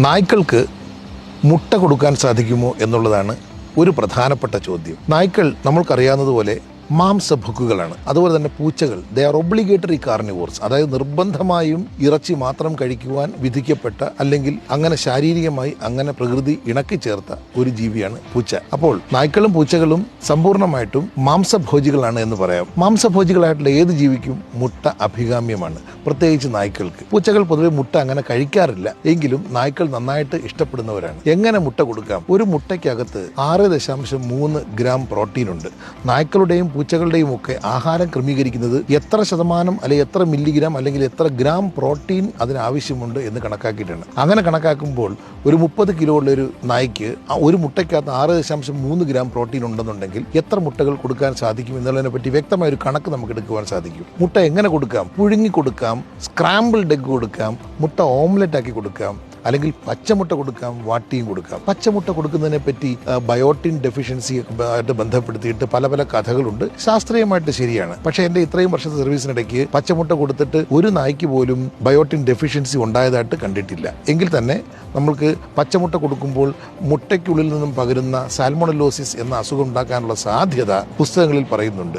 നായ്ക്കൾക്ക് മുട്ട കൊടുക്കാൻ സാധിക്കുമോ എന്നുള്ളതാണ് ഒരു പ്രധാനപ്പെട്ട ചോദ്യം. നായ്ക്കൾ നമ്മൾക്കറിയാവുന്നതുപോലെ മാംസഭുക്കുകളാണ്. അതുപോലെ തന്നെ പൂച്ചകൾ ദേ ആർ ഒബ്ലിഗേറ്ററി കാർണിവോർസ്, അതായത് നിർബന്ധമായും ഇറച്ചി മാത്രം കഴിക്കുവാൻ വിധിക്കപ്പെട്ട അല്ലെങ്കിൽ അങ്ങനെ ശാരീരികമായി അങ്ങനെ പ്രകൃതി ഇണക്കി ചേർത്ത ഒരു ജീവിയാണ് പൂച്ച. അപ്പോൾ നായ്ക്കളും പൂച്ചകളും സമ്പൂർണ്ണമായിട്ടും മാംസഭോജികളാണ് എന്ന് പറയാം. മാംസഭോജികളായിട്ടുള്ള ഏത് ജീവിക്കും മുട്ട അഭികാമ്യമാണ്, പ്രത്യേകിച്ച് നായ്ക്കൾക്ക്. പൂച്ചകൾ പൊതുവെ മുട്ട അങ്ങനെ കഴിക്കാറില്ല, എങ്കിലും നായ്ക്കൾ നന്നായിട്ട് ഇഷ്ടപ്പെടുന്നവരാണ്. എങ്ങനെ മുട്ട കൊടുക്കാം? ഒരു മുട്ടയ്ക്കകത്ത് 6.3 ഗ്രാം പ്രോട്ടീൻ ഉണ്ട്. നായ്ക്കളുടെയും പൂച്ചകളുടെയും ഒക്കെ ആഹാരം ക്രമീകരിക്കുന്നത് എത്ര ശതമാനം അല്ലെങ്കിൽ എത്ര മില്ലിഗ്രാം അല്ലെങ്കിൽ എത്ര ഗ്രാം പ്രോട്ടീൻ അതിനാവശ്യമുണ്ട് എന്ന് കണക്കാക്കിയിട്ടാണ്. അങ്ങനെ കണക്കാക്കുമ്പോൾ ഒരു 30 കിലോ ഉള്ള ഒരു നായ്ക്ക് ഒരു മുട്ടയ്ക്കകത്ത് 6.3 ഗ്രാം പ്രോട്ടീൻ ഉണ്ടെന്നുണ്ടെങ്കിൽ എത്ര മുട്ടകൾ കൊടുക്കാൻ സാധിക്കും എന്നുള്ളതിനെ പറ്റി വ്യക്തമായ ഒരു കണക്ക് നമുക്ക് എടുക്കുവാൻ സാധിക്കും. മുട്ട എങ്ങനെ കൊടുക്കാം? പുഴുങ്ങി കൊടുക്കാം, സ്ക്രാമ്പിൾഡ് എഗ് കൊടുക്കാം, മുട്ട ഓംലെറ്റ് ആക്കി കൊടുക്കാം, അല്ലെങ്കിൽ പച്ചമുട്ട കൊടുക്കാം, വാട്ടിയും കൊടുക്കാം. പച്ചമുട്ട കൊടുക്കുന്നതിനെ പറ്റി ബയോട്ടിൻ ഡെഫിഷ്യൻസി ആയിട്ട് ബന്ധപ്പെടുത്തിയിട്ട് പല പല കഥകളുണ്ട്. ശാസ്ത്രീയമായിട്ട് ശരിയാണ്. പക്ഷേ എൻ്റെ ഇത്രയും വർഷത്തെ സർവീസിനിടയ്ക്ക് പച്ചമുട്ട കൊടുത്തിട്ട് ഒരു നായ്ക്ക് പോലും ബയോട്ടിൻ ഡെഫിഷ്യൻസി ഉണ്ടായതായിട്ട് കണ്ടിട്ടില്ല. എങ്കിൽ തന്നെ നമ്മൾക്ക് പച്ചമുട്ട കൊടുക്കുമ്പോൾ മുട്ടയ്ക്കുള്ളിൽ നിന്നും പകരുന്ന സാൽമോണലോസിസ് എന്ന അസുഖം ഉണ്ടാക്കാനുള്ള സാധ്യത പുസ്തകങ്ങളിൽ പറയുന്നുണ്ട്.